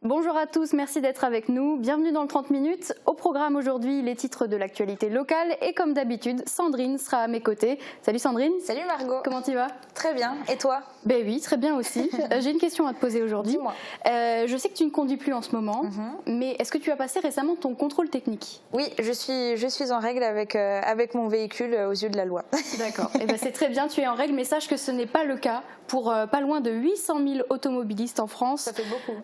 Bonjour à tous, merci d'être avec nous. Bienvenue dans le 30 minutes. Au programme aujourd'hui, les titres de l'actualité locale et comme d'habitude, Sandrine sera à mes côtés. Salut Sandrine. Salut Margot. Comment tu vas? Très bien. Et toi? Ben oui, très bien aussi. J'ai une question à te poser aujourd'hui. Dis-moi. Je sais que tu ne conduis plus en ce moment, mais est-ce que tu as passé récemment ton contrôle technique? Oui, je suis en règle avec mon véhicule aux yeux de la loi. D'accord. Eh ben c'est très bien, tu es en règle, mais sache que ce n'est pas le cas pour pas loin de 800 000 automobilistes en France. Ça fait beaucoup.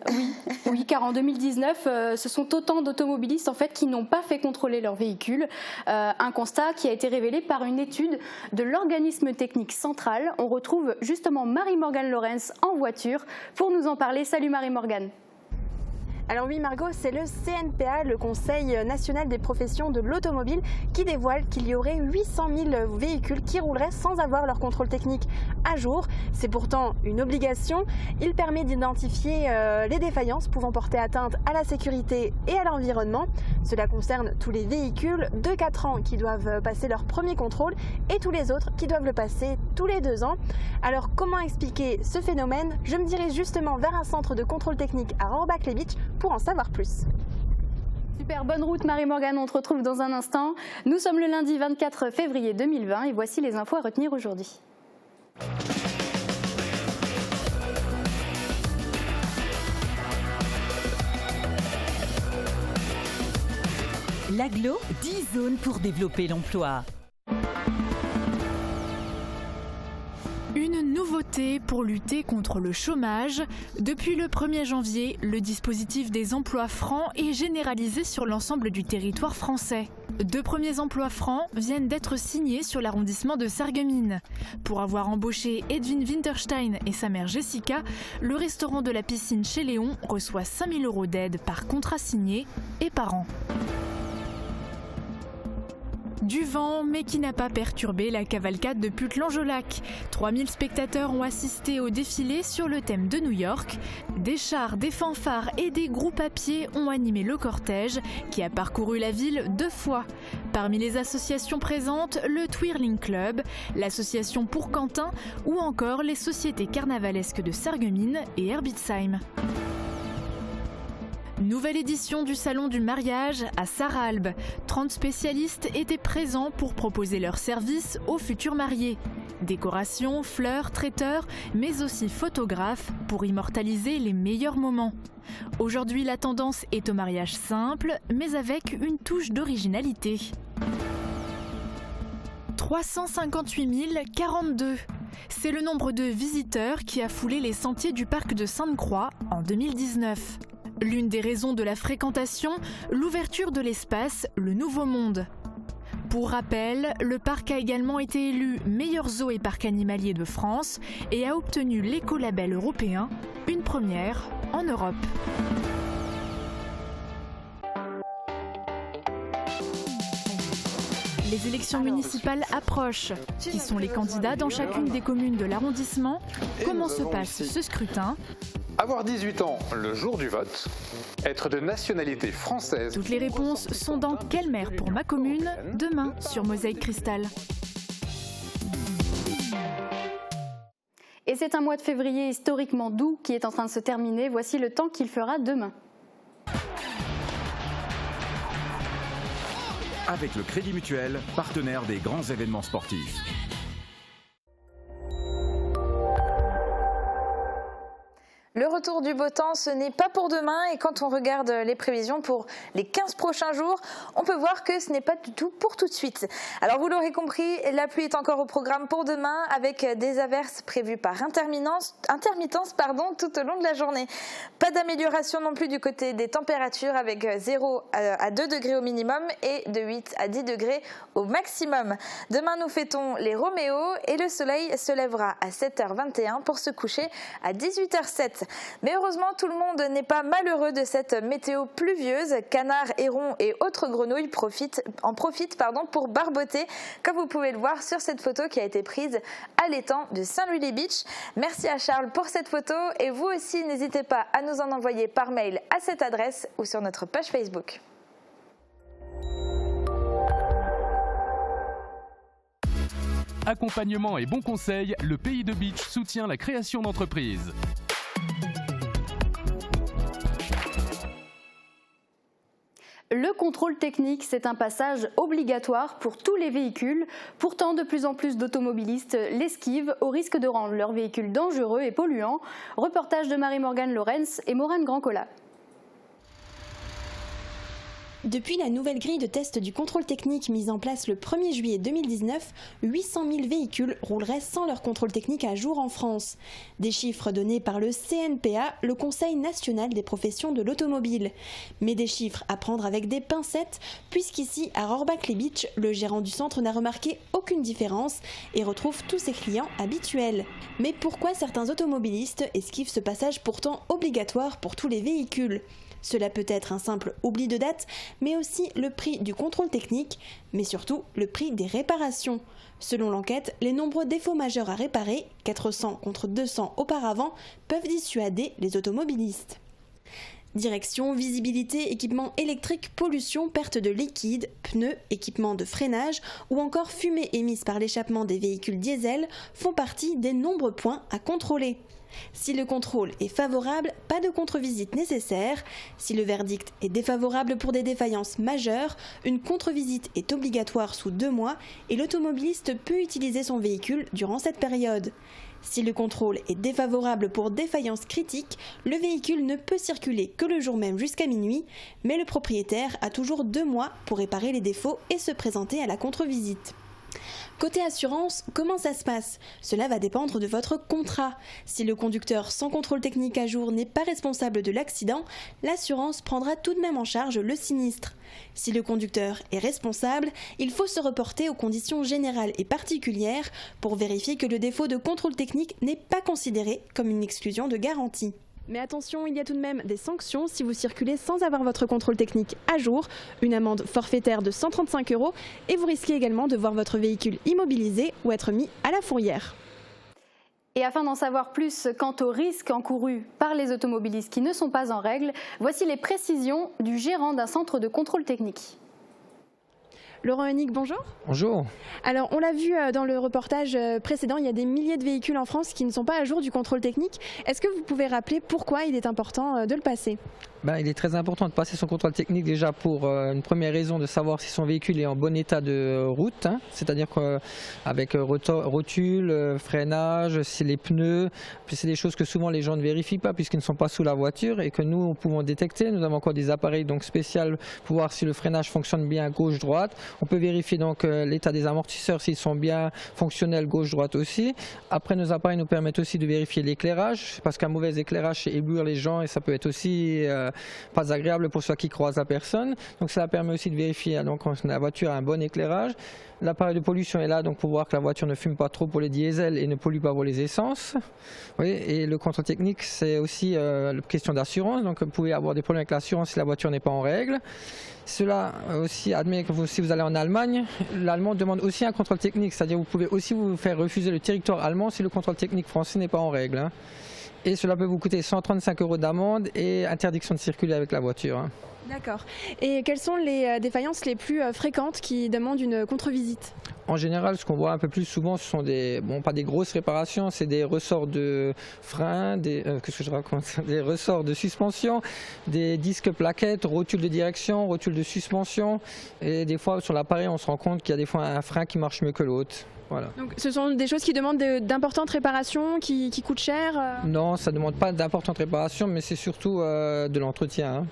Oui, car en 2019, ce sont autant d'automobilistes en fait qui n'ont pas fait contrôler leur véhicule. Un constat qui a été révélé par une étude de l'organisme technique central. On retrouve justement Marie-Morgane Lorenz en voiture pour nous en parler. Salut Marie-Morgane. Alors oui Margot, c'est le CNPA, le Conseil national des professions de l'automobile, qui dévoile qu'il y aurait 800 000 véhicules qui rouleraient sans avoir leur contrôle technique à jour. C'est pourtant une obligation. Il permet d'identifier les défaillances pouvant porter atteinte à la sécurité et à l'environnement. Cela concerne tous les véhicules de 4 ans qui doivent passer leur premier contrôle et tous les autres qui doivent le passer tous les 2 ans. Alors comment expliquer ce phénomène? Je me dirige justement vers un centre de contrôle technique à Rohrbach-les-Bitches pour en savoir plus. Super, bonne route Marie-Morgane, on te retrouve dans un instant. Nous sommes le lundi 24 février 2020 et voici les infos à retenir aujourd'hui. L'Agglo, 10 zones pour développer l'emploi. Une nouveauté pour lutter contre le chômage. Depuis le 1er janvier, le dispositif des emplois francs est généralisé sur l'ensemble du territoire français. 2 premiers emplois francs viennent d'être signés sur l'arrondissement de Sarreguemines. Pour avoir embauché Edwin Winterstein et sa mère Jessica, le restaurant de la piscine chez Léon reçoit 5 000 € d'aide par contrat signé et par an. Du vent, mais qui n'a pas perturbé la cavalcade de Puttelange-au-Lac. 3000 spectateurs ont assisté au défilé sur le thème de New York. Des chars, des fanfares et des groupes à pied ont animé le cortège qui a parcouru la ville 2 fois. Parmi les associations présentes, le Twirling Club, l'association Pour Quentin ou encore les sociétés carnavalesques de Sarreguemines et Herbitsheim. Nouvelle édition du Salon du mariage à Sarralbe. 30 spécialistes étaient présents pour proposer leurs services aux futurs mariés. Décoration, fleurs, traiteurs, mais aussi photographes pour immortaliser les meilleurs moments. Aujourd'hui, la tendance est au mariage simple, mais avec une touche d'originalité. 358 042. C'est le nombre de visiteurs qui a foulé les sentiers du parc de Sainte-Croix en 2019. L'une des raisons de la fréquentation, l'ouverture de l'espace, le Nouveau Monde. Pour rappel, le parc a également été élu meilleur zoo et parc animalier de France et a obtenu l'écolabel européen, une première en Europe. Les élections municipales approchent. Qui sont les candidats dans chacune des communes de l'arrondissement? Comment se passe ce scrutin? Avoir 18 ans le jour du vote, être de nationalité française. Toutes les réponses sont dans Quelle maire pour ma commune demain sur Mosaïque Cristal. Et c'est un mois de février historiquement doux qui est en train de se terminer. Voici le temps qu'il fera demain. Avec le Crédit Mutuel, partenaire des grands événements sportifs. Le retour du beau temps, ce n'est pas pour demain et quand on regarde les prévisions pour les 15 prochains jours, on peut voir que ce n'est pas du tout pour tout de suite. Alors vous l'aurez compris, la pluie est encore au programme pour demain avec des averses prévues par intermittence tout au long de la journée. Pas d'amélioration non plus du côté des températures avec 0 à 2 degrés au minimum et de 8 à 10 degrés au maximum. Demain nous fêtons les Roméos et le soleil se lèvera à 7h21 pour se coucher à 18h07. Mais heureusement, tout le monde n'est pas malheureux de cette météo pluvieuse. Canards, hérons et autres grenouilles en profitent pour barboter, comme vous pouvez le voir sur cette photo qui a été prise à l'étang de Saint-Louis-les-Bitches. Merci à Charles pour cette photo et vous aussi, n'hésitez pas à nous en envoyer par mail à cette adresse ou sur notre page Facebook. Accompagnement et bons conseils, le Pays de Bitche soutient la création d'entreprises. contrôle technique, c'est un passage obligatoire pour tous les véhicules. Pourtant, de plus en plus d'automobilistes l'esquivent au risque de rendre leur véhicule dangereux et polluant. Reportage de Marie-Morgane Lorenz et Maureen Grandcola. Depuis la nouvelle grille de test du contrôle technique mise en place le 1er juillet 2019, 800 000 véhicules rouleraient sans leur contrôle technique à jour en France. Des chiffres donnés par le CNPA, le Conseil national des professions de l'automobile. Mais des chiffres à prendre avec des pincettes, puisqu'ici, à Rohrbach-les-Bitches, le gérant du centre n'a remarqué aucune différence et retrouve tous ses clients habituels. Mais pourquoi certains automobilistes esquivent ce passage pourtant obligatoire pour tous les véhicules ? Cela peut être un simple oubli de date, mais aussi le prix du contrôle technique, mais surtout le prix des réparations. Selon l'enquête, les nombreux défauts majeurs à réparer, 400 contre 200 auparavant, peuvent dissuader les automobilistes. Direction, visibilité, équipement électrique, pollution, perte de liquide, pneus, équipement de freinage ou encore fumée émise par l'échappement des véhicules diesel font partie des nombreux points à contrôler. Si le contrôle est favorable, pas de contre-visite nécessaire. Si le verdict est défavorable pour des défaillances majeures, une contre-visite est obligatoire sous 2 mois et l'automobiliste peut utiliser son véhicule durant cette période. Si le contrôle est défavorable pour défaillance critique, le véhicule ne peut circuler que le jour même jusqu'à minuit, mais le propriétaire a toujours 2 mois pour réparer les défauts et se présenter à la contre-visite. Côté assurance, comment ça se passe ? Cela va dépendre de votre contrat. Si le conducteur sans contrôle technique à jour n'est pas responsable de l'accident, l'assurance prendra tout de même en charge le sinistre. Si le conducteur est responsable, il faut se reporter aux conditions générales et particulières pour vérifier que le défaut de contrôle technique n'est pas considéré comme une exclusion de garantie. Mais attention, il y a tout de même des sanctions si vous circulez sans avoir votre contrôle technique à jour, une amende forfaitaire de 135 € et vous risquez également de voir votre véhicule immobilisé ou être mis à la fourrière. Et afin d'en savoir plus quant aux risques encourus par les automobilistes qui ne sont pas en règle, voici les précisions du gérant d'un centre de contrôle technique. Laurent Hennig, bonjour. Bonjour. Alors, on l'a vu dans le reportage précédent, il y a des milliers de véhicules en France qui ne sont pas à jour du contrôle technique. Est-ce que vous pouvez rappeler pourquoi il est important de le passer ? Il est très important de passer son contrôle technique déjà pour une première raison de savoir si son véhicule est en bon état de route, c'est-à-dire qu'avec rotule, freinage, si les pneus, c'est des choses que souvent les gens ne vérifient pas puisqu'ils ne sont pas sous la voiture et que nous pouvons détecter. Nous avons encore des appareils donc spéciaux pour voir si le freinage fonctionne bien gauche-droite. On peut vérifier donc l'état des amortisseurs s'ils sont bien fonctionnels gauche-droite aussi. Après, nos appareils nous permettent aussi de vérifier l'éclairage parce qu'un mauvais éclairage c'est éblouir les gens et ça peut être aussi pas agréable pour ceux qui croisent la personne. Donc cela permet aussi de vérifier donc quand la voiture a un bon éclairage. L'appareil de pollution est là donc pour voir que la voiture ne fume pas trop pour les diesels et ne pollue pas pour les essences. Oui, et le contrôle technique c'est aussi une question d'assurance. Donc vous pouvez avoir des problèmes avec l'assurance si la voiture n'est pas en règle. Cela aussi admet que si vous allez en Allemagne, l'allemand demande aussi un contrôle technique, c'est-à-dire vous pouvez aussi vous faire refuser le territoire allemand si le contrôle technique français n'est pas en règle. Et cela peut vous coûter 135 € d'amende et interdiction de circuler avec la voiture. D'accord. Et quelles sont les défaillances les plus fréquentes qui demandent une contre-visite ? En général, ce qu'on voit un peu plus souvent, ce sont pas des grosses réparations, c'est des ressorts de frein, des ressorts de suspension, des disques plaquettes, rotules de direction, rotules de suspension. Et des fois, sur l'appareil, on se rend compte qu'il y a des fois un frein qui marche mieux que l'autre. Voilà. Donc ce sont des choses qui demandent d'importantes réparations, qui coûtent cher Non, ça ne demande pas d'importantes réparations, mais c'est surtout de l'entretien.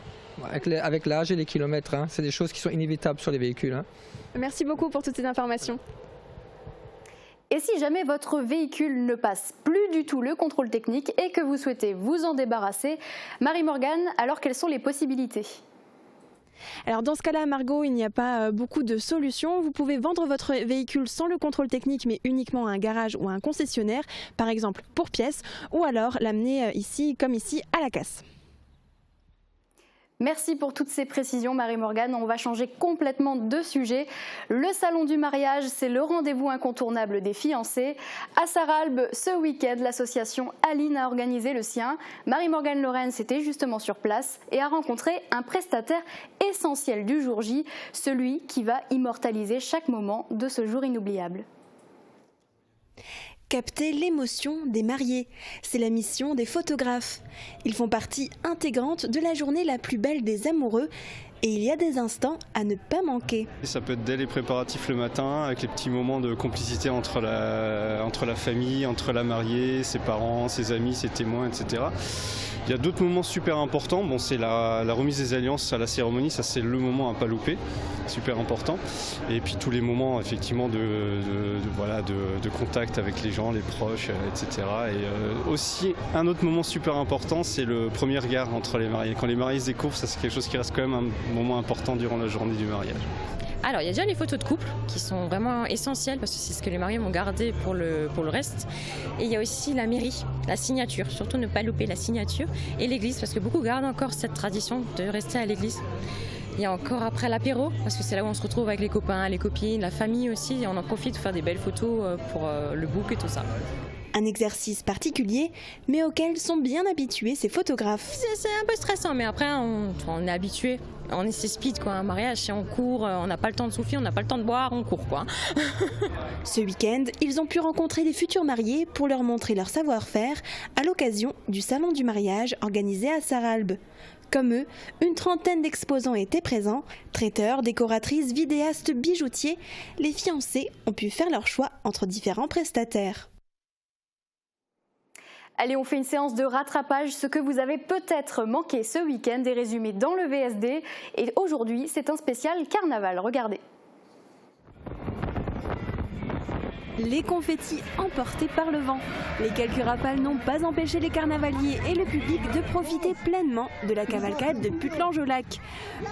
Avec l'âge et les kilomètres, c'est des choses qui sont inévitables sur les véhicules. Merci beaucoup pour toutes ces informations. Et si jamais votre véhicule ne passe plus du tout le contrôle technique et que vous souhaitez vous en débarrasser, Marie-Morgane, alors quelles sont les possibilités ? Alors dans ce cas-là, Margot, il n'y a pas beaucoup de solutions. Vous pouvez vendre votre véhicule sans le contrôle technique, mais uniquement à un garage ou à un concessionnaire, par exemple pour pièces, ou alors l'amener ici, comme ici, à la casse. Merci pour toutes ces précisions Marie-Morgane. On va changer complètement de sujet. Le salon du mariage, c'est le rendez-vous incontournable des fiancés. À Sarralbe, ce week-end, l'association Aline a organisé le sien. Marie-Morgane Lorenz était justement sur place et a rencontré un prestataire essentiel du jour J, celui qui va immortaliser chaque moment de ce jour inoubliable. Capter l'émotion des mariés, c'est la mission des photographes. Ils font partie intégrante de la journée la plus belle des amoureux, et il y a des instants à ne pas manquer. Ça peut être dès les préparatifs le matin, avec les petits moments de complicité entre la famille, entre la mariée, ses parents, ses amis, ses témoins, etc. Il y a d'autres moments super importants. Bon, c'est la remise des alliances à la cérémonie, ça c'est le moment à pas louper, super important. Et puis tous les moments effectivement de contact avec les gens, les proches, etc. Et aussi un autre moment super important, c'est le premier regard entre les mariés. Quand les mariés se découvrent, ça c'est quelque chose qui reste quand même un moment important durant la journée du mariage. Alors, il y a déjà les photos de couple qui sont vraiment essentielles parce que c'est ce que les mariés vont garder pour le reste. Et il y a aussi la mairie, la signature, surtout ne pas louper la signature, et l'église parce que beaucoup gardent encore cette tradition de rester à l'église. Il y a encore après l'apéro parce que c'est là où on se retrouve avec les copains, les copines, la famille aussi, et on en profite pour faire des belles photos pour le book et tout ça. Un exercice particulier, mais auquel sont bien habitués ces photographes. C'est un peu stressant, mais après on est habitué. On est speed quoi, un mariage, si on court, on n'a pas le temps de souffler, on n'a pas le temps de boire, on court quoi. Ce week-end, ils ont pu rencontrer des futurs mariés pour leur montrer leur savoir-faire à l'occasion du salon du mariage organisé à Sarralbe. Comme eux, une trentaine d'exposants étaient présents. Traiteurs, décoratrices, vidéastes, bijoutiers, les fiancés ont pu faire leur choix entre différents prestataires. Allez, on fait une séance de rattrapage, ce que vous avez peut-être manqué ce week-end est résumé dans le VSD. Et aujourd'hui, c'est un spécial carnaval. Regardez. Les confettis emportés par le vent. Les quelques rafales n'ont pas empêché les carnavaliers et le public de profiter pleinement de la cavalcade de Puttelange-au-Lac.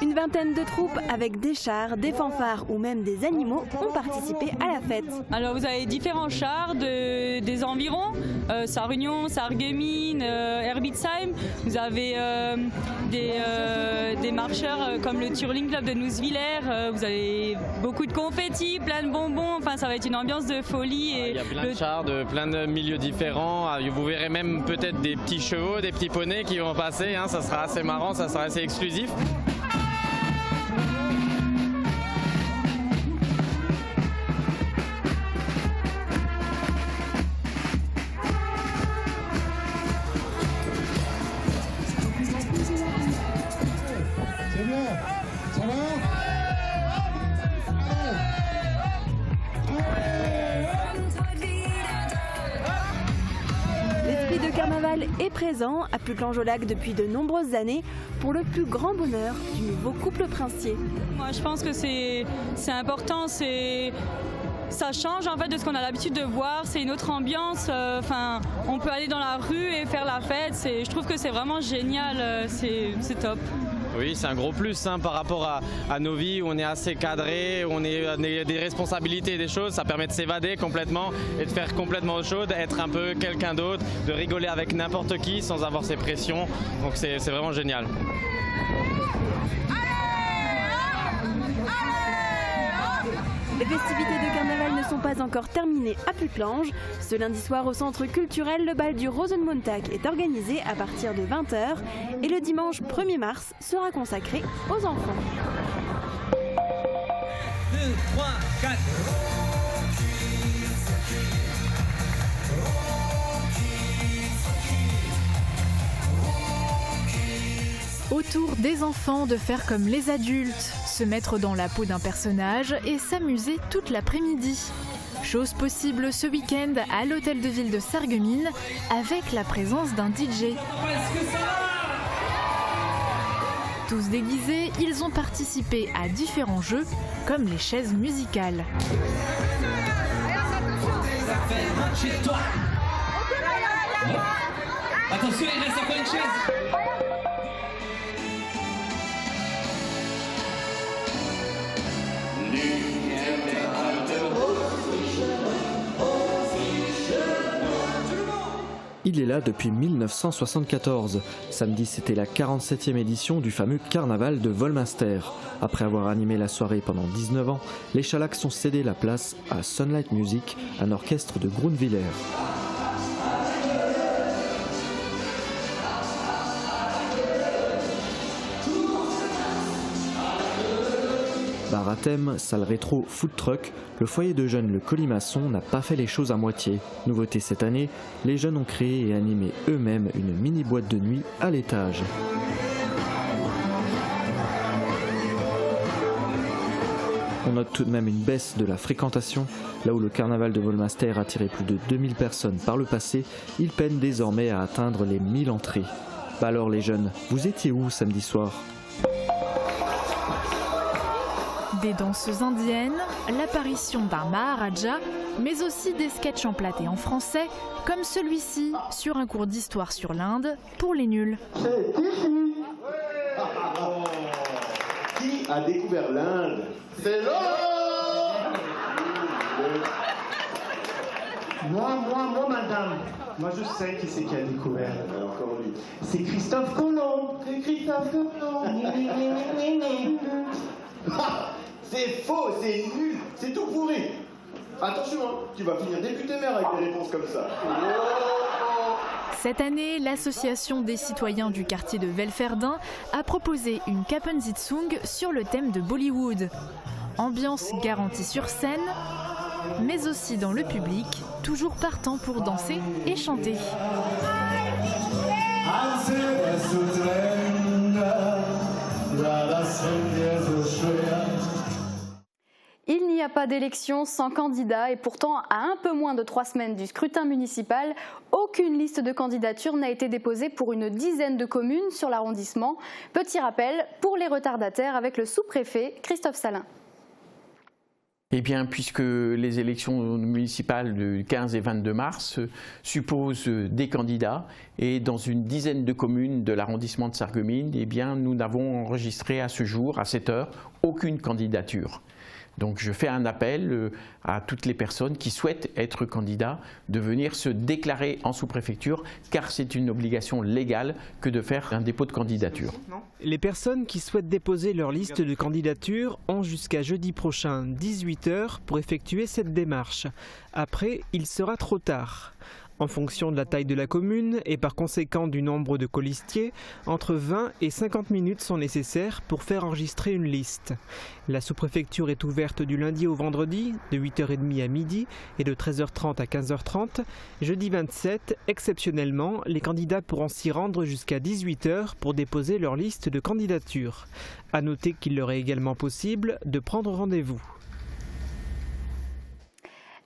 Une vingtaine de troupes avec des chars, des fanfares ou même des animaux ont participé à la fête. Alors vous avez différents chars des environs, Sarre-Union, Sarreguemines, Herbitzheim. Vous avez des marcheurs comme le Turling Club de Nousvillers. Vous avez beaucoup de confettis, plein de bonbons. Enfin, ça va être une ambiance de folie. Et il y a plein de chars de plein de milieux différents. Vous verrez même peut-être des petits chevaux, des petits poneys qui vont passer. Ça sera assez marrant, ça sera assez exclusif. C'est bien, ça va ? L'esprit de carnaval est présent à Puttelange-au-Lac depuis de nombreuses années pour le plus grand bonheur du nouveau couple princier. Moi je pense que c'est important, ça change en fait de ce qu'on a l'habitude de voir, c'est une autre ambiance, on peut aller dans la rue et faire la fête, je trouve que c'est vraiment génial, c'est top. Oui, c'est un gros plus par rapport à nos vies où on est assez cadré, où on a des responsabilités, des choses. Ça permet de s'évader complètement et de faire complètement autre chose, d'être un peu quelqu'un d'autre, de rigoler avec n'importe qui sans avoir ses pressions. Donc c'est vraiment génial. Les festivités de carnaval ne sont pas encore terminées à Puttelange. Ce lundi soir au centre culturel, le bal du Rosenmontag est organisé à partir de 20h et le dimanche 1er mars sera consacré aux enfants. 2, 3, 4. Au tour des enfants de faire comme les adultes, se mettre dans la peau d'un personnage et s'amuser toute l'après-midi. Chose possible ce week-end à l'hôtel de ville de Sarreguemines avec la présence d'un DJ. Tous déguisés, ils ont participé à différents jeux comme les chaises musicales. Chez toi. Attention, il reste encore une chaise. Il est là depuis 1974. Samedi, c'était la 47e édition du fameux carnaval de Volminster. Après avoir animé la soirée pendant 19 ans, les Chalacs ont cédé la place à Sunlight Music, un orchestre de Grunwiller. Bar à thème, salle rétro, food truck, le foyer de jeunes Le Colimaçon n'a pas fait les choses à moitié. Nouveauté cette année, les jeunes ont créé et animé eux-mêmes une mini boîte de nuit à l'étage. On note tout de même une baisse de la fréquentation. Là où le carnaval de Volmaster a attiré plus de 2000 personnes par le passé, il peine désormais à atteindre les 1000 entrées. Bah alors les jeunes, vous étiez où samedi soir ? Des danseuses indiennes, l'apparition d'un Maharaja, mais aussi des sketchs emplattés en français, comme celui-ci sur un cours d'histoire sur l'Inde pour les nuls. C'est ici. Qui a découvert l'Inde? C'est Laurent. Moi, madame. Moi, je sais qui c'est qui a découvert. Encore lui. C'est Christophe Colomb. C'est Christophe Colomb. C'est faux, c'est nul, c'est tout pourri. Attention, hein, tu vas finir député maire avec des réponses comme ça. Cette année, l'association des citoyens du quartier de Welferdin a proposé une Kapenzitzung sur le thème de Bollywood. Ambiance garantie sur scène, mais aussi dans le public, toujours partant pour danser et chanter. Il n'y a pas d'élection sans candidat et pourtant, à un peu moins de 3 semaines du scrutin municipal, aucune liste de candidature n'a été déposée pour une dizaine de communes sur l'arrondissement. Petit rappel pour les retardataires avec le sous-préfet Christophe Salin. Eh bien, puisque les élections municipales du 15 et 22 mars supposent des candidats et dans une dizaine de communes de l'arrondissement de Sarreguemines, eh bien, nous n'avons enregistré à ce jour, à cette heure, aucune candidature. Donc je fais un appel à toutes les personnes qui souhaitent être candidats de venir se déclarer en sous-préfecture car c'est une obligation légale que de faire un dépôt de candidature. Les personnes qui souhaitent déposer leur liste de candidature ont jusqu'à jeudi prochain 18 h pour effectuer cette démarche. Après, il sera trop tard. En fonction de la taille de la commune et par conséquent du nombre de colistiers, entre 20 et 50 minutes sont nécessaires pour faire enregistrer une liste. La sous-préfecture est ouverte du lundi au vendredi, de 8h30 à midi et de 13h30 à 15h30. Jeudi 27, exceptionnellement, les candidats pourront s'y rendre jusqu'à 18 h pour déposer leur liste de candidature. À noter qu'il leur est également possible de prendre rendez-vous.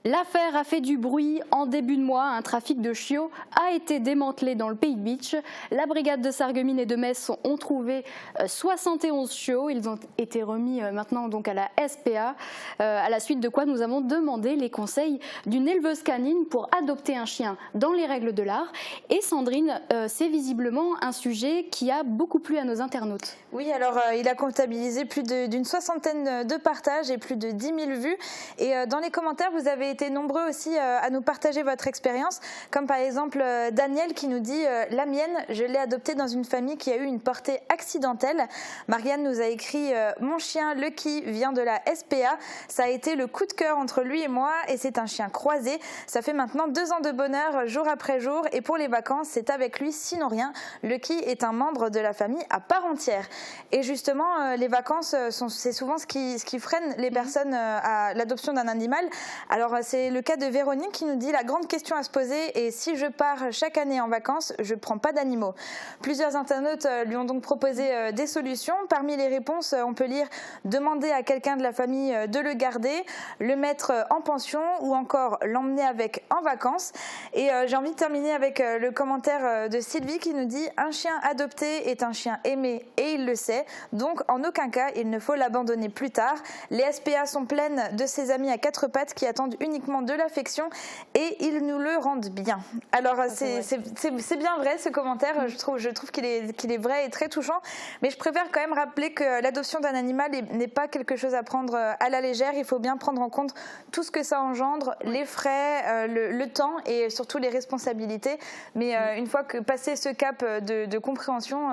L'affaire a fait du bruit. En début de mois, un trafic de chiots a été démantelé dans le Pays de Bitche. La brigade de Sarreguemines et de Metz ont trouvé 71 chiots. Ils ont été remis maintenant donc à la SPA, à la suite de quoi nous avons demandé les conseils d'une éleveuse canine pour adopter un chien dans les règles de l'art. Et Sandrine, c'est visiblement un sujet qui a beaucoup plu à nos internautes. Oui, alors il a comptabilisé plus d'une soixantaine de partages et plus de 10 000 vues. Et dans les commentaires, vous avez été nombreux aussi à nous partager votre expérience, comme par exemple Daniel qui nous dit « La mienne, je l'ai adoptée dans une famille qui a eu une portée accidentelle ». Marianne nous a écrit « Mon chien Lucky vient de la SPA, ça a été le coup de cœur entre lui et moi et c'est un chien croisé. Ça fait maintenant 2 ans de bonheur jour après jour et pour les vacances, c'est avec lui sinon rien. Lucky est un membre de la famille à part entière ». Et justement, les vacances, c'est souvent ce qui freine les personnes à l'adoption d'un animal. Alors, c'est le cas de Véronique qui nous dit « La grande question à se poser est si je pars chaque année en vacances, je ne prends pas d'animaux ». Plusieurs internautes lui ont donc proposé des solutions. Parmi les réponses, on peut lire « Demander à quelqu'un de la famille de le garder, le mettre en pension ou encore l'emmener avec en vacances ». Et j'ai envie de terminer avec le commentaire de Sylvie qui nous dit « Un chien adopté est un chien aimé et il le sait, donc en aucun cas il ne faut l'abandonner plus tard. Les SPA sont pleines de ses amis à 4 pattes qui attendent uniquement de l'affection et ils nous le rendent bien ». Alors c'est bien vrai ce commentaire, je trouve qu'il est vrai et très touchant, mais je préfère quand même rappeler que l'adoption d'un animal n'est pas quelque chose à prendre à la légère. Il faut bien prendre en compte tout ce que ça engendre, les frais, le temps et surtout les responsabilités, mais une fois que passé ce cap de compréhension,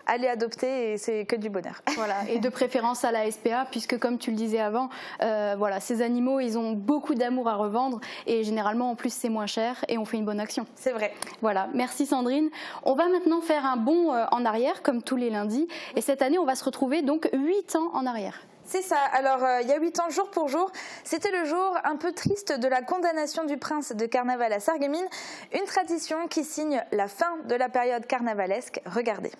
aller adopter et c'est que du bonheur. Voilà, et de préférence à la SPA puisque comme tu le disais avant, voilà, ces animaux ils ont beaucoup d'amour à revendre et généralement en plus c'est moins cher et on fait une bonne action. C'est vrai. Voilà, merci Sandrine. On va maintenant faire un bond en arrière comme tous les lundis et cette année on va se retrouver donc 8 ans en arrière. C'est ça, alors il y a 8 ans, jour pour jour, c'était le jour un peu triste de la condamnation du prince de carnaval à Sarreguemines, une tradition qui signe la fin de la période carnavalesque. Regardez.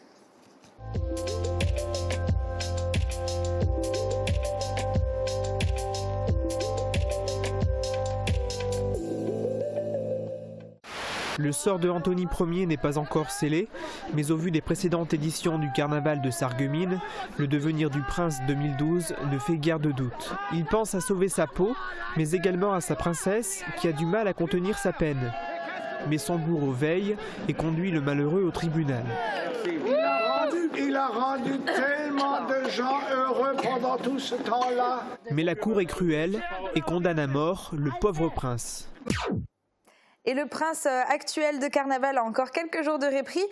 Le sort de Anthony Ier n'est pas encore scellé, mais au vu des précédentes éditions du carnaval de Sarreguemines, le devenir du prince 2012 ne fait guère de doute. Il pense à sauver sa peau, mais également à sa princesse qui a du mal à contenir sa peine. Mais son bourreau veille et conduit le malheureux au tribunal. Il a rendu tellement de gens heureux pendant tout ce temps-là. Mais la cour est cruelle et condamne à mort le pauvre prince. Et le prince actuel de carnaval a encore quelques jours de répit,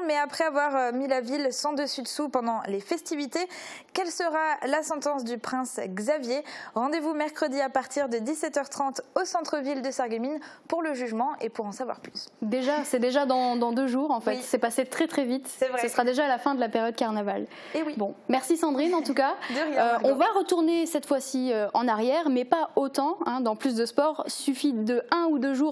mais après avoir mis la ville sans dessus-dessous pendant les festivités, quelle sera la sentence du prince Xavier? Rendez-vous mercredi à partir de 17h30 au centre-ville de Sarreguemines pour le jugement et pour en savoir plus. C'est déjà dans 2 jours en fait, Oui. c'est passé très très vite. C'est vrai. Ce sera déjà à la fin de la période carnaval. Et oui. Bon, merci Sandrine en tout cas. De rien, Margot. On va retourner cette fois-ci en arrière, mais pas autant. Dans Plus de Sport, suffit de 1 ou 2 jours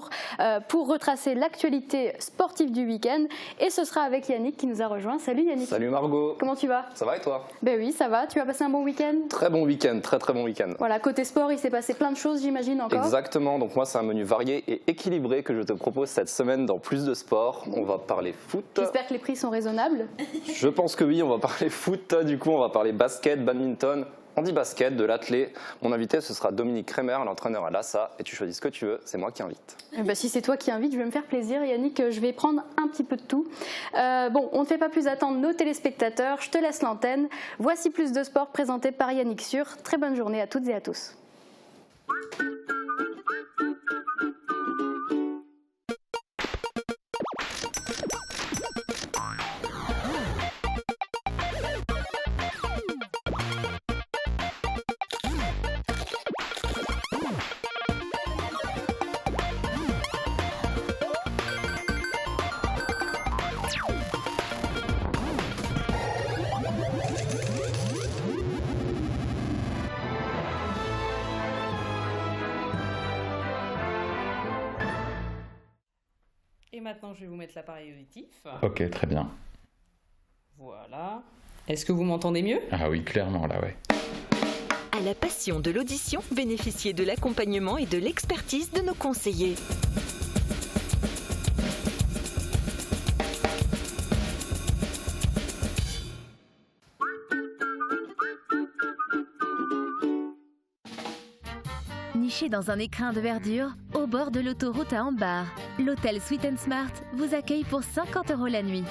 pour retracer l'actualité sportive du week-end. Et ce sera avec Yannick qui nous a rejoint. Salut Yannick. Salut Margot. Comment tu vas? Ça va et toi? Ben oui, ça va. Tu as passé un bon week-end? Très bon week-end, très bon week-end. Voilà, côté sport, il s'est passé plein de choses, j'imagine encore. Exactement, donc moi c'est un menu varié et équilibré que je te propose cette semaine dans Plus de Sport. On va parler foot. J'espère que les prix sont raisonnables. Je pense que oui, on va parler foot, du coup on va parler basket, badminton, handi-basket, de l'athlé. Mon invité ce sera Dominique Kremer, l'entraîneur à l'ASA, et tu choisis ce que tu veux, c'est moi qui invite. Si c'est toi qui invites, je vais me faire plaisir Yannick, je vais prendre un petit peu de tout. Bon, on ne fait pas plus attendre nos téléspectateurs, je te laisse l'antenne. Voici Plus de Sport présenté par Yannick Sur. Très bonne journée à toutes et à tous. Et maintenant, je vais vous mettre l'appareil auditif. Ok, très bien. Voilà. Est-ce que vous m'entendez mieux? Ah oui, clairement, là, ouais. À la passion de l'audition, bénéficiez de l'accompagnement et de l'expertise de nos conseillers. Niché dans un écrin de verdure, au bord de l'autoroute à Ambar, l'hôtel Sweet & Smart vous accueille pour 50 € la nuit.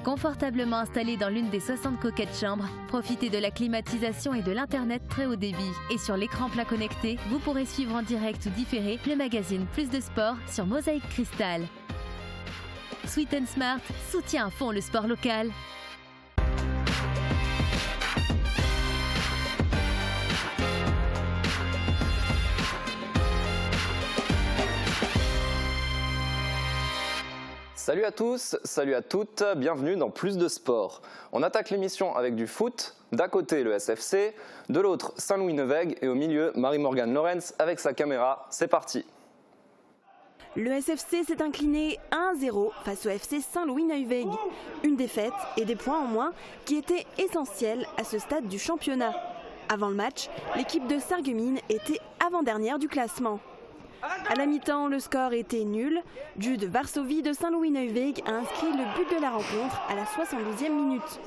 Confortablement installé dans l'une des 60 coquettes chambres, profitez de la climatisation et de l'internet très haut débit. Et sur l'écran plat connecté, vous pourrez suivre en direct ou différé le magazine Plus de Sport sur Mosaïque Cristal. Sweet & Smart soutient à fond le sport local. Salut à tous, salut à toutes, bienvenue dans Plus de Sport. On attaque l'émission avec du foot, d'un côté le SFC, de l'autre Saint-Louis-Neuweg et au milieu Marie-Morgane Lorenz avec sa caméra. C'est parti. Le SFC s'est incliné 1-0 face au FC Saint-Louis-Neuweg. Une défaite et des points en moins qui étaient essentiels à ce stade du championnat. Avant le match, l'équipe de Sarreguemines était avant-dernière du classement. À la mi-temps, le score était nul. Jude Varsovie de Saint-Louis-Neuweg a inscrit le but de la rencontre à la 72e minute.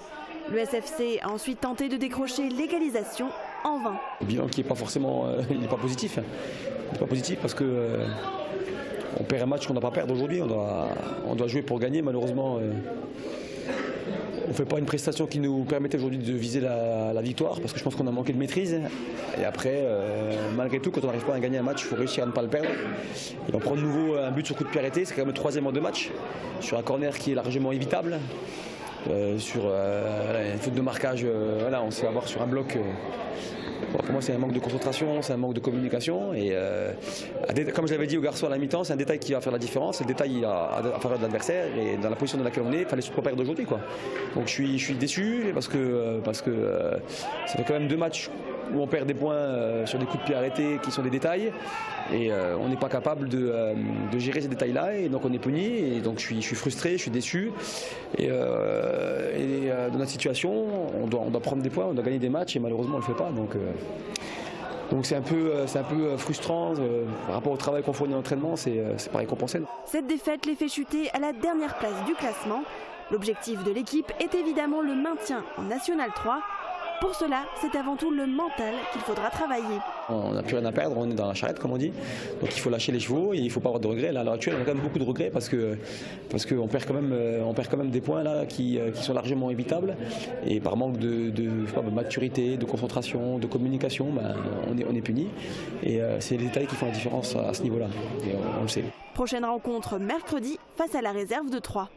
Le SFC a ensuite tenté de décrocher l'égalisation en vain. Le bilan qui n'est pas forcément il n'est pas positif. Il n'est pas positif parce que on perd un match qu'on n'a pas à perdre aujourd'hui. On doit jouer pour gagner. Malheureusement, on ne fait pas une prestation qui nous permettait aujourd'hui de viser la victoire parce que je pense qu'on a manqué de maîtrise. Et après, malgré tout, quand on n'arrive pas à gagner un match, il faut réussir à ne pas le perdre. Et on prend de nouveau un but sur coup de pied arrêté. C'est quand même le 3e en 2 matchs. Sur un corner qui est largement évitable. Sur une faute de marquage, on se fait avoir sur un bloc. Pour moi, c'est un manque de concentration, c'est un manque de communication. Et comme je l'avais dit aux garçons à la mi-temps, c'est un détail qui va faire la différence. C'est le détail à faveur de l'adversaire. Et dans la position dans laquelle on est, il fallait se préparer d'aujourd'hui. Donc je suis déçu parce que ça fait quand même 2 matchs où on perd des points sur des coups de pied arrêtés qui sont des détails. Et on n'est pas capable de gérer ces détails-là. Et donc on est puni. Et donc je suis frustré, je suis déçu. Et dans notre situation, on doit prendre des points, on doit gagner des matchs. Et malheureusement, on ne le fait pas. Donc Donc c'est un peu frustrant par rapport au travail qu'on fournit en entraînement, c'est pas récompensé. Cette défaite les fait chuter à la dernière place du classement. L'objectif de l'équipe est évidemment le maintien en National 3. Pour cela, c'est avant tout le mental qu'il faudra travailler. On n'a plus rien à perdre, on est dans la charrette comme on dit. Donc il faut lâcher les chevaux et il ne faut pas avoir de regrets. Là, à l'heure actuelle, on a quand même beaucoup de regrets parce qu'on perd quand même des points là qui sont largement évitables. Et par manque de maturité, de concentration, de communication, on est puni. Et c'est les détails qui font la différence à ce niveau-là. Et on le sait. Prochaine rencontre mercredi face à la réserve de Troyes.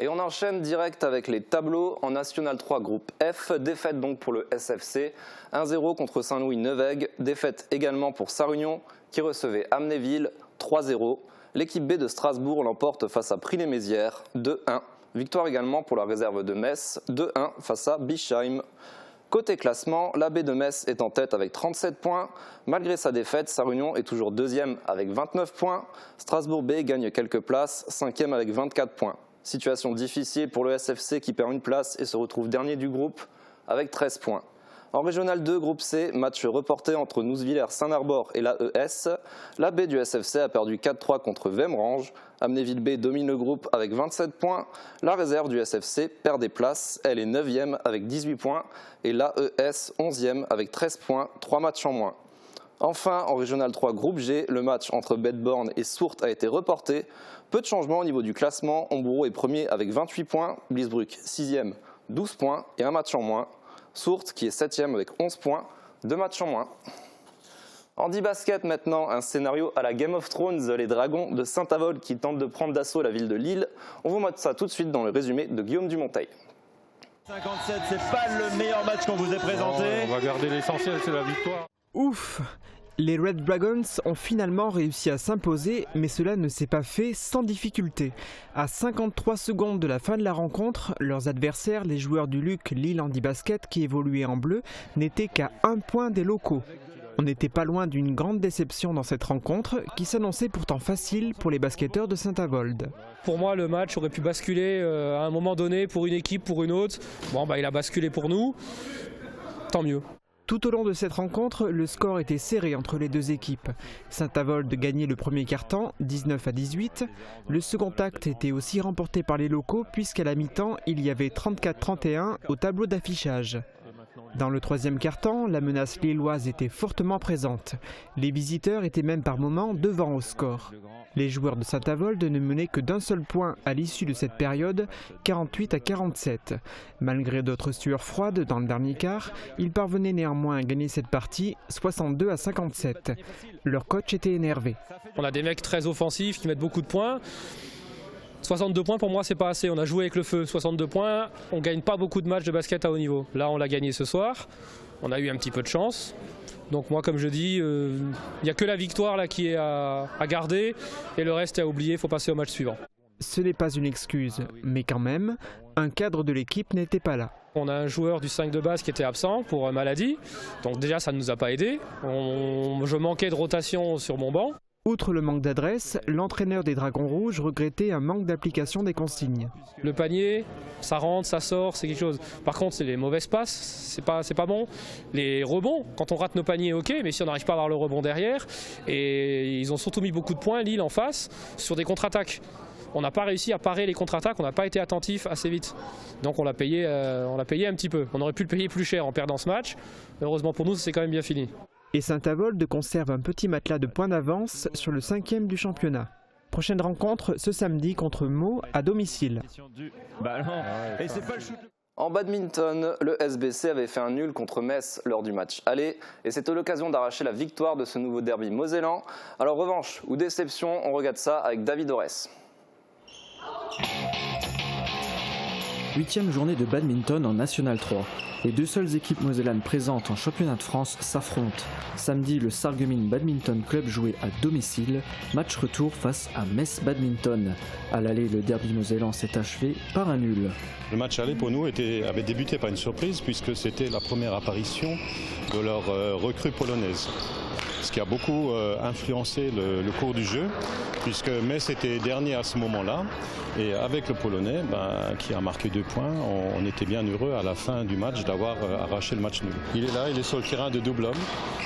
Et on enchaîne direct avec les tableaux en National 3 groupe F. Défaite donc pour le SFC, 1-0 contre Saint-Louis-Nevègue. Défaite également pour Sarre-Union qui recevait Amnéville, 3-0. L'équipe B de Strasbourg l'emporte face à Prix-les-Mézières, 2-1. Victoire également pour la réserve de Metz, 2-1 face à Bischheim. Côté classement, la B de Metz est en tête avec 37 points. Malgré sa défaite, Sarre-Union est toujours deuxième avec 29 points. Strasbourg B gagne quelques places, cinquième avec 24 points. Situation difficile pour le SFC qui perd une place et se retrouve dernier du groupe avec 13 points. En Régional 2, groupe C, match reporté entre Nouzevillers-Saint-Arbore et l'AES. La B du SFC a perdu 4-3 contre Vemrange. Amnéville B domine le groupe avec 27 points. La réserve du SFC perd des places. Elle est 9e avec 18 points et l'AES 11e avec 13 points, 3 matchs en moins. Enfin, en Régional 3 groupe G, le match entre Bedborn et Sourtes a été reporté. Peu de changements au niveau du classement. Homburo est premier avec 28 points, Bliesbruck 6e, 12 points et un match en moins. Sourtes qui est 7e avec 11 points, 2 matchs en moins. Handi basket maintenant, un scénario à la Game of Thrones, les Dragons de Saint-Avold qui tentent de prendre d'assaut la ville de Lille. On vous montre ça tout de suite dans le résumé de Guillaume Dumonteil. 57, c'est pas le meilleur match qu'on vous ait présenté. On va garder l'essentiel, c'est la victoire. Ouf! Les Red Dragons ont finalement réussi à s'imposer, mais cela ne s'est pas fait sans difficulté. À 53 secondes de la fin de la rencontre, leurs adversaires, les joueurs du LUC Lille Handi Basket qui évoluaient en bleu, n'étaient qu'à 1 point des locaux. On n'était pas loin d'une grande déception dans cette rencontre, qui s'annonçait pourtant facile pour les basketteurs de Saint-Avold. Pour moi, le match aurait pu basculer à un moment donné pour une équipe, pour une autre. Bon, il a basculé pour nous, tant mieux. Tout au long de cette rencontre, le score était serré entre les deux équipes. Saint-Avold gagnait le premier quart-temps, 19-18. Le second acte était aussi remporté par les locaux puisqu'à la mi-temps, il y avait 34-31 au tableau d'affichage. Dans le troisième quart-temps, la menace lilloise était fortement présente. Les visiteurs étaient même par moments devant au score. Les joueurs de Saint-Avold ne menaient que d'un seul point à l'issue de cette période, 48-47. Malgré d'autres sueurs froides dans le dernier quart, ils parvenaient néanmoins à gagner cette partie, 62-57. Leur coach était énervé. On a des mecs très offensifs qui mettent beaucoup de points. 62 points pour moi c'est pas assez, on a joué avec le feu, 62 points, on gagne pas beaucoup de matchs de basket à haut niveau. Là on l'a gagné ce soir, on a eu un petit peu de chance. Donc moi comme je dis, il n'y a que la victoire là qui est à garder et le reste est à oublier, il faut passer au match suivant. Ce n'est pas une excuse, mais quand même, un cadre de l'équipe n'était pas là. On a un joueur du 5 de base qui était absent pour maladie, donc déjà ça ne nous a pas aidé. Je manquais de rotation sur mon banc. Outre le manque d'adresse, l'entraîneur des Dragons Rouges regrettait un manque d'application des consignes. Le panier, ça rentre, ça sort, c'est quelque chose. Par contre, c'est les mauvaises passes, c'est pas bon. Les rebonds, quand on rate nos paniers, ok, mais si on n'arrive pas à avoir le rebond derrière, et ils ont surtout mis beaucoup de points, Lille en face, sur des contre-attaques. On n'a pas réussi à parer les contre-attaques, on n'a pas été attentif assez vite. Donc on l'a payé un petit peu. On aurait pu le payer plus cher en perdant ce match. Heureusement pour nous, c'est quand même bien fini. Et Saint-Avold conserve un petit matelas de points d'avance sur le 5e du championnat. Prochaine rencontre ce samedi contre Meaux à domicile. En badminton, le SBC avait fait un nul contre Metz lors du match aller et c'était l'occasion d'arracher la victoire de ce nouveau derby mosellan. Alors revanche ou déception, on regarde ça avec David Orès. 8e journée de badminton en National 3. Les deux seules équipes mosellanes présentes en championnat de France s'affrontent. Samedi, le Sarreguemines Badminton Club jouait à domicile. Match retour face à Metz Badminton. À l'aller, le derby mosellan s'est achevé par un nul. Le match aller pour nous avait débuté par une surprise puisque c'était la première apparition de leur recrue polonaise. ce qui a beaucoup influencé le cours du jeu, puisque Metz était dernier à ce moment-là. Et avec le Polonais, qui a marqué 2 points, on était bien heureux à la fin du match d'avoir arraché le match nul. Il est là, il est sur le terrain de double homme.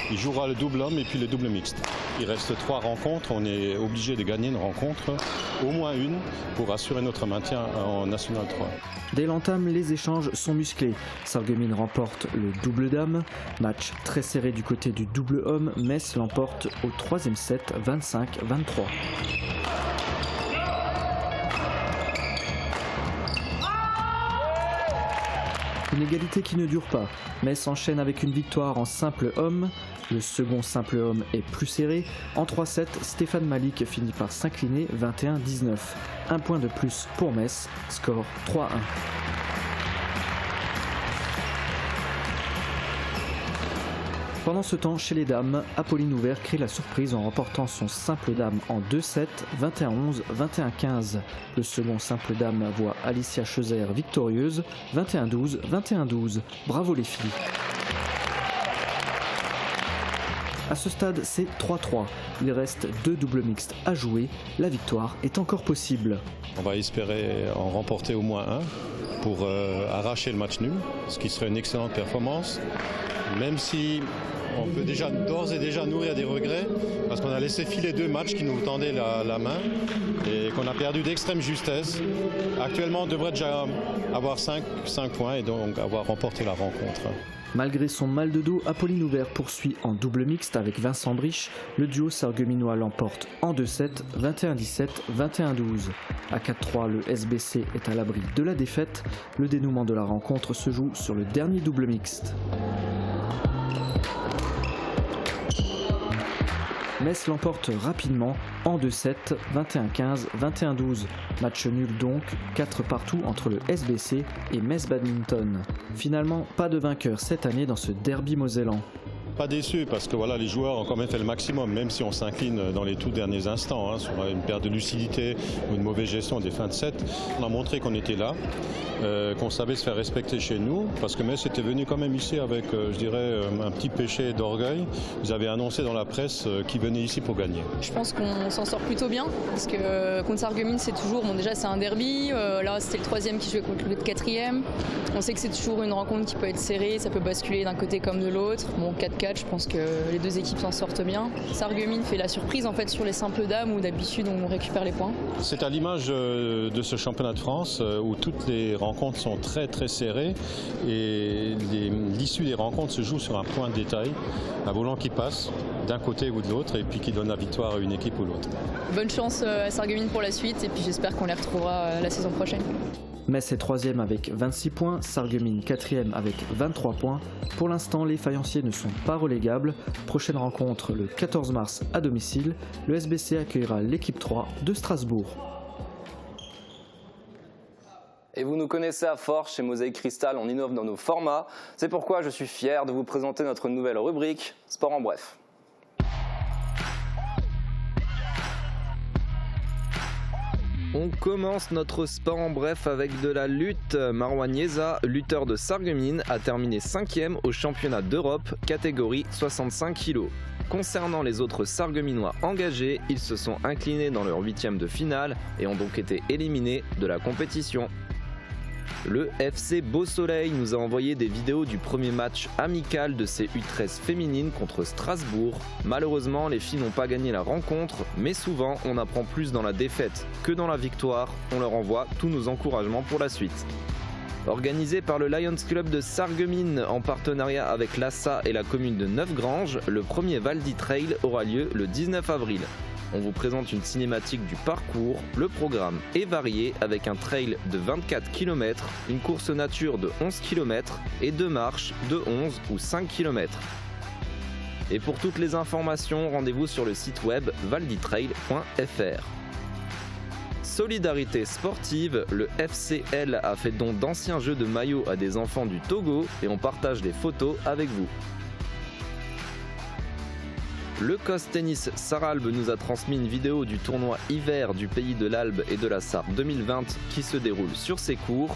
Il jouera le double homme et puis le double mixte. Il reste 3 rencontres, on est obligé de gagner une rencontre, au moins une, pour assurer notre maintien en National 3. Dès l'entame, les échanges sont musclés. Sarreguemines remporte le double dame. Match très serré du côté du double homme. Metz l'emporte au 3e set, 25-23. Une égalité qui ne dure pas. Metz enchaîne avec une victoire en simple homme. Le second simple homme est plus serré. En 3-7, Stéphane Malik finit par s'incliner 21-19. Un point de plus pour Metz, score 3-1. Pendant ce temps, chez les dames, Apolline Ouvert crée la surprise en remportant son simple dame en 2-7, 21-11, 21-15. Le second simple dame voit Alicia Chauzer victorieuse, 21-12, 21-12. Bravo les filles. À ce stade, c'est 3-3. Il reste 2 doubles mixtes à jouer. La victoire est encore possible. On va espérer en remporter au moins un pour arracher le match nul, ce qui serait une excellente performance. Même si on peut d'ores et déjà nourrir des regrets, parce qu'on a laissé filer 2 matchs qui nous tendaient la main et qu'on a perdu d'extrême justesse. Actuellement, on devrait déjà avoir 5 points et donc avoir remporté la rencontre. Malgré son mal de dos, Apolline Ouvert poursuit en double mixte avec Vincent Briche. Le duo sarregueminois l'emporte en 2-7, 21-17, 21-12. À 4-3, le SBC est à l'abri de la défaite. Le dénouement de la rencontre se joue sur le dernier double mixte. Metz l'emporte rapidement en 2-7, 21-15, 21-12. Match nul donc, 4 partout entre le SBC et Metz Badminton. Finalement, pas de vainqueur cette année dans ce derby mosellan. Pas déçu parce que voilà, les joueurs ont quand même fait le maximum, même si on s'incline dans les tout derniers instants, sur une perte de lucidité ou une mauvaise gestion des fins de set. On a montré qu'on était là, qu'on savait se faire respecter chez nous, parce que Metz était venu quand même ici avec, je dirais, un petit péché d'orgueil. Vous avez annoncé dans la presse qu'ils venaient ici pour gagner. Je pense qu'on s'en sort plutôt bien, parce que contre Sarreguemines, c'est toujours, déjà c'est un derby, là c'était le 3e qui jouait contre le 4e. On sait que c'est toujours une rencontre qui peut être serrée, ça peut basculer d'un côté comme de l'autre. Bon, 4-4, je pense que les 2 équipes s'en sortent bien. Sarreguemines fait la surprise en fait sur les simples dames où d'habitude on récupère les points. C'est à l'image de ce championnat de France où toutes les rencontres sont très très serrées et l'issue des rencontres se joue sur un point de détail, un volant qui passe d'un côté ou de l'autre et puis qui donne la victoire à une équipe ou l'autre. Bonne chance à Sarreguemines pour la suite et puis j'espère qu'on les retrouvera la saison prochaine. Metz est 3e avec 26 points, Sarreguemines 4e avec 23 points. Pour l'instant, les faïenciers ne sont pas relégables. Prochaine rencontre le 14 mars à domicile. Le SBC accueillera l'équipe 3 de Strasbourg. Et vous nous connaissez à force, chez Mosaïque Cristal, on innove dans nos formats. C'est pourquoi je suis fier de vous présenter notre nouvelle rubrique Sport en bref. On commence notre sport en bref avec de la lutte. Marouane Nieza, lutteur de Sarreguemines, a terminé 5e au championnat d'Europe, catégorie 65 kg. Concernant les autres Sarregueminois engagés, ils se sont inclinés dans leur 8e de finale et ont donc été éliminés de la compétition. Le FC Beau Soleil nous a envoyé des vidéos du premier match amical de ses U13 féminines contre Strasbourg. Malheureusement, les filles n'ont pas gagné la rencontre, mais souvent on apprend plus dans la défaite que dans la victoire. On leur envoie tous nos encouragements pour la suite. Organisé par le Lions Club de Sarreguemines en partenariat avec l'ASSA et la commune de Neufgrange, le premier Valdi Trail aura lieu le 19 avril. On vous présente une cinématique du parcours. Le programme est varié avec un trail de 24 km, une course nature de 11 km et 2 marches de 11 ou 5 km. Et pour toutes les informations, rendez-vous sur le site web valditrail.fr. Solidarité sportive, le FCL a fait don d'anciens jeux de maillots à des enfants du Togo et on partage les photos avec vous. Le COS Tennis Sarralbe nous a transmis une vidéo du tournoi hiver du Pays de l'Albe et de la Sarre 2020 qui se déroule sur ses cours.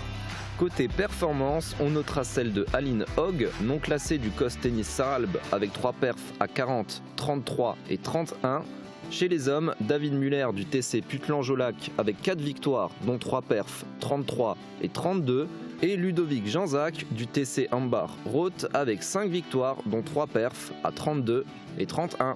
Côté performance, on notera celle de Aline Hogg, non classée du COS Tennis Saralbe avec 3 perfs à 40, 33 et 31. Chez les hommes, David Muller du TC Putlan-Jolac avec 4 victoires, dont 3 perfs, 33 et 32. Et Ludovic Janzac du TC Ambar Roth avec 5 victoires, dont 3 perfs à 32 et 31.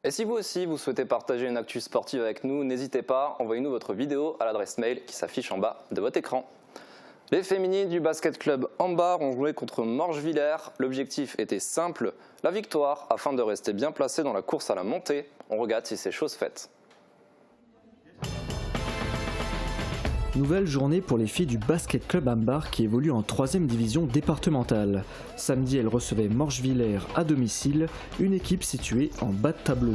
Et si vous aussi, vous souhaitez partager une actu sportive avec nous, n'hésitez pas, envoyez-nous votre vidéo à l'adresse mail qui s'affiche en bas de votre écran. Les féminines du basket club Ambar ont joué contre Morgevillers. L'objectif était simple, la victoire, afin de rester bien placé dans la course à la montée. On regarde si c'est chose faite. Nouvelle journée pour les filles du basket club Ambar qui évoluent en 3e division départementale. Samedi, elles recevaient Morgevillers à domicile, une équipe située en bas de tableau.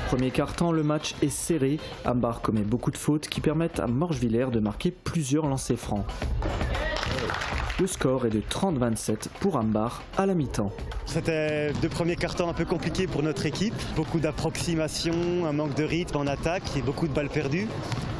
Premier quart-temps, le match est serré. Ambar commet beaucoup de fautes qui permettent à Morgevillers de marquer plusieurs lancers francs. Le score est de 30-27 pour Ambar à la mi-temps. C'était 2 premiers quarts-temps un peu compliqués pour notre équipe. Beaucoup d'approximations, un manque de rythme en attaque et beaucoup de balles perdues.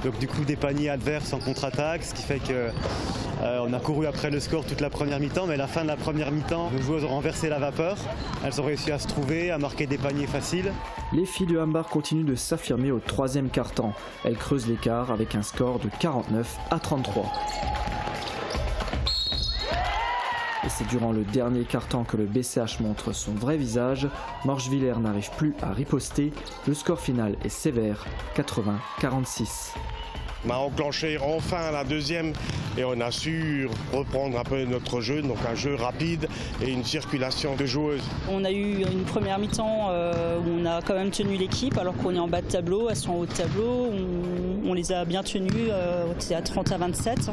Donc du coup des paniers adverses en contre-attaque, ce qui fait qu'on a couru après le score toute la première mi-temps. Mais à la fin de la première mi-temps, nos joueuses ont renversé la vapeur. Elles ont réussi à se trouver, à marquer des paniers faciles. Les filles de Ambar continuent de s'affirmer au 3e quart-temps. Elles creusent l'écart avec un score de 49-33. Et c'est durant le dernier quart-temps que le BCH montre son vrai visage. Morgevillers n'arrive plus à riposter. Le score final est sévère, 80-46. On a enclenché enfin la deuxième et on a su reprendre un peu notre jeu, donc un jeu rapide et une circulation de joueuses. On a eu une première mi-temps où on a quand même tenu l'équipe alors qu'on est en bas de tableau, elles sont en haut de tableau, on les a bien tenues, c'était à 30-27.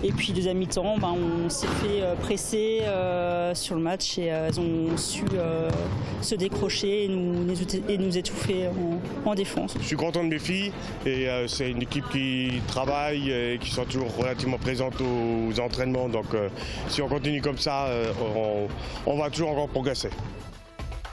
Et puis deuxième mi-temps, on s'est fait presser sur le match et elles ont su se décrocher et nous étouffer en défense. Je suis content de mes filles et c'est une équipe qui travaillent et qui sont toujours relativement présentes aux entraînements. Donc si on continue comme ça, on va toujours encore progresser.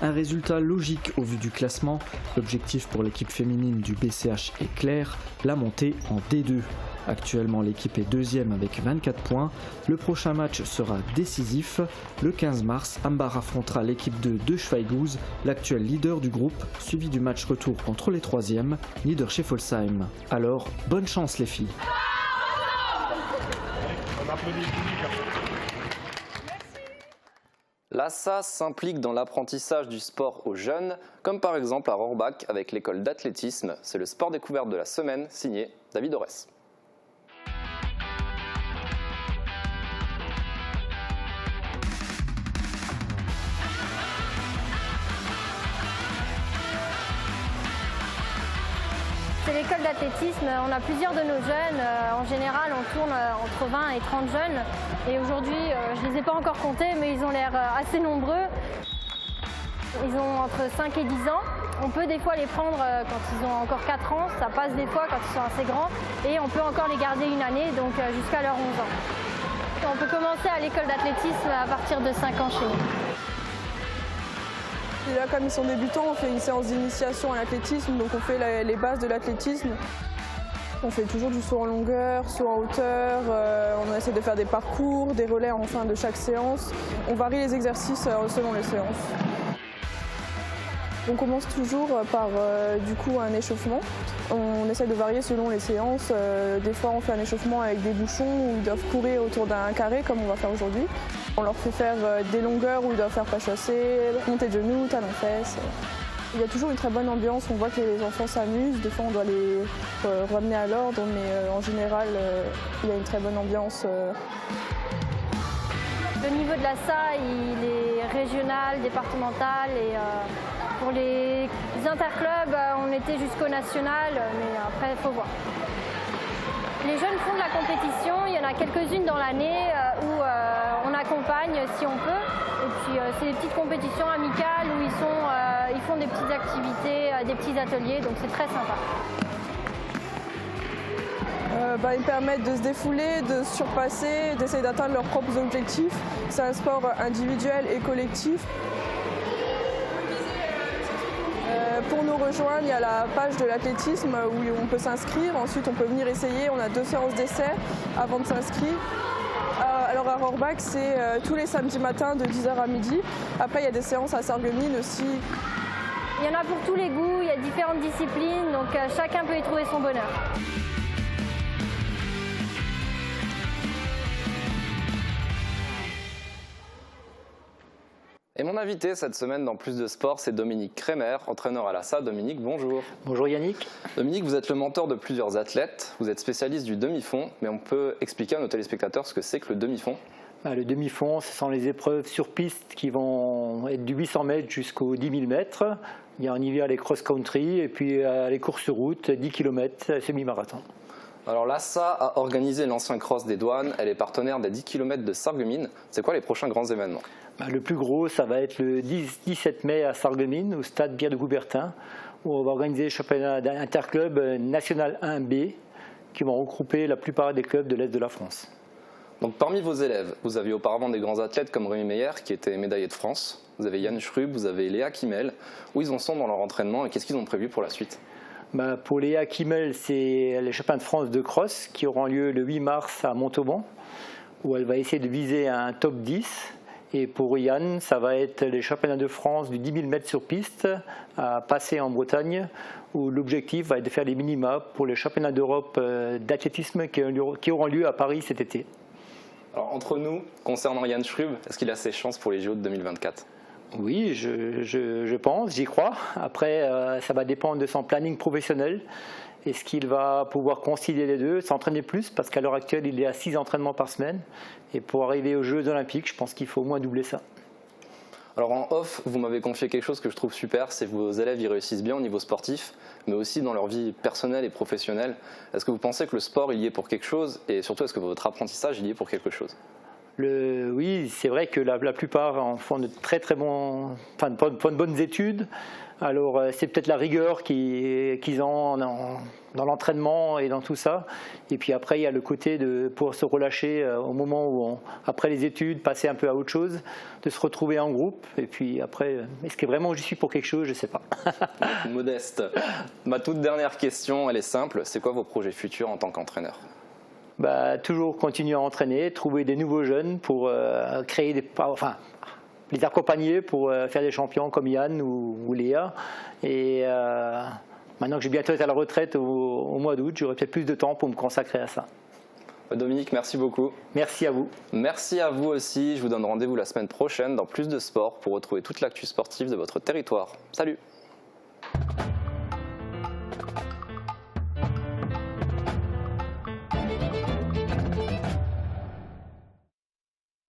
Un résultat logique au vu du classement. L'objectif pour l'équipe féminine du BCH est clair, la montée en D2. Actuellement, l'équipe est 2e avec 24 points. Le prochain match sera décisif. Le 15 mars, Ambar affrontera l'équipe de Schweighouse, l'actuel leader du groupe, suivi du match retour contre les 3e, Niederscheffolsheim. Alors, bonne chance les filles. L'ASSA s'implique dans l'apprentissage du sport aux jeunes, comme par exemple à Rohrbach avec l'école d'athlétisme. C'est le sport découverte de la semaine, signé David Orès. C'est l'école d'athlétisme, on a plusieurs de nos jeunes, en général on tourne entre 20 et 30 jeunes et aujourd'hui je ne les ai pas encore comptés mais ils ont l'air assez nombreux. Ils ont entre 5 et 10 ans, on peut des fois les prendre quand ils ont encore 4 ans, ça passe des fois quand ils sont assez grands et on peut encore les garder une année, donc jusqu'à leurs 11 ans. On peut commencer à l'école d'athlétisme à partir de 5 ans chez nous. Et là, comme ils sont débutants, on fait une séance d'initiation à l'athlétisme, donc on fait les bases de l'athlétisme. On fait toujours du saut en longueur, saut en hauteur, on essaie de faire des parcours, des relais en fin de chaque séance. On varie les exercices selon les séances. On commence toujours par du coup un échauffement. On essaie de varier selon les séances. Des fois on fait un échauffement avec des bouchons où ils doivent courir autour d'un carré comme on va faire aujourd'hui. On leur fait faire des longueurs où ils doivent faire pas chassé, montée de genoux, talons-fesses. Il y a toujours une très bonne ambiance, on voit que les enfants s'amusent. Des fois on doit les ramener à l'ordre, mais en général il y a une très bonne ambiance. Le niveau de la SA, il est régional, départemental et pour les interclubs, on était jusqu'au national, mais après, il faut voir. Les jeunes font de la compétition, il y en a quelques-unes dans l'année où on accompagne si on peut. Et puis c'est des petites compétitions amicales où ils font des petites activités, des petits ateliers, donc c'est très sympa. Ils permettent de se défouler, de se surpasser, d'essayer d'atteindre leurs propres objectifs. C'est un sport individuel et collectif. Pour nous rejoindre, il y a la page de l'athlétisme où on peut s'inscrire. Ensuite, on peut venir essayer. On a 2 séances d'essai avant de s'inscrire. Alors à Rohrbach, c'est tous les samedis matins de 10h à midi. Après, il y a des séances à Sarreguemines aussi. Il y en a pour tous les goûts, il y a différentes disciplines, donc chacun peut y trouver son bonheur. Et mon invité cette semaine dans Plus de Sport, c'est Dominique Kremer, entraîneur à l'ASSA. Dominique, bonjour. Bonjour Yannick. Dominique, vous êtes le mentor de plusieurs athlètes, vous êtes spécialiste du demi-fond, mais on peut expliquer à nos téléspectateurs ce que c'est que le demi-fond? Le demi-fond, ce sont les épreuves sur piste qui vont être du 800 mètres jusqu'aux 10 000 mètres. Il y a en hiver les cross-country et puis les courses route, 10 km, semi-marathon. Alors l'ASSA a organisé l'ancien cross des douanes, elle est partenaire des 10 km de Sarreguemines. C'est quoi les prochains grands événements? Le plus gros, ça va être le 17 mai à Sarreguemines, au stade Bière de Coubertin, où on va organiser le championnat interclub national 1B, qui vont regrouper la plupart des clubs de l'Est de la France. Donc parmi vos élèves, vous aviez auparavant des grands athlètes comme Rémi Meyer, qui était médaillé de France. Vous avez Yann Schrub, vous avez Léa Kimmel. Où ils en sont dans leur entraînement et qu'est-ce qu'ils ont prévu pour la suite? Pour Léa Kimmel, c'est les championnats de France de cross qui auront lieu le 8 mars à Montauban, où elle va essayer de viser un top 10. Et pour Yann, ça va être les championnats de France du 10 000 mètres sur piste à passer en Bretagne, où l'objectif va être de faire les minima pour les championnats d'Europe d'athlétisme qui auront lieu à Paris cet été. Alors entre nous, concernant Yann Schrub, est-ce qu'il a ses chances pour les JO de 2024? Oui, je pense, j'y crois. Après, ça va dépendre de son planning professionnel. Est-ce qu'il va pouvoir concilier les deux, s'entraîner plus? Parce qu'à l'heure actuelle, il est à 6 entraînements par semaine. Et pour arriver aux Jeux Olympiques, je pense qu'il faut au moins doubler ça. Alors en off, vous m'avez confié quelque chose que je trouve super, c'est que vos élèves y réussissent bien au niveau sportif, mais aussi dans leur vie personnelle et professionnelle. Est-ce que vous pensez que le sport, il y est pour quelque chose? Et surtout, est-ce que votre apprentissage, il y est pour quelque chose? Oui, c'est vrai que la plupart en font de de bonnes études. Alors c'est peut-être la rigueur qu'ils ont dans l'entraînement et dans tout ça. Et puis après, il y a le côté de pouvoir se relâcher au moment où, après les études, passer un peu à autre chose, de se retrouver en groupe. Et puis après, est-ce que vraiment j'y suis pour quelque chose? Je ne sais pas. Modeste. Ma toute dernière question, elle est simple. C'est quoi vos projets futurs en tant qu'entraîneur? Toujours continuer à entraîner, trouver des nouveaux jeunes pour créer les accompagner pour faire des champions comme Yann ou Léa. Et maintenant que je vais bientôt être à la retraite au mois d'août, j'aurai peut-être plus de temps pour me consacrer à ça. Dominique, merci beaucoup. Merci à vous. Merci à vous aussi. Je vous donne rendez-vous la semaine prochaine dans Plus de Sport pour retrouver toute l'actu sportive de votre territoire. Salut!